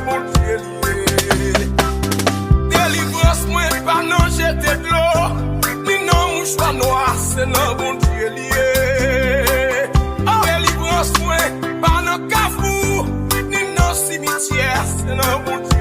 bon Dieu lié. Délivrance moi pas non jeter de l'eau, ni non mouchoir noir, c'est non bon Dieu lié. Délivrance moi pas non cafou, ni non cimetière, c'est non bon Dieu.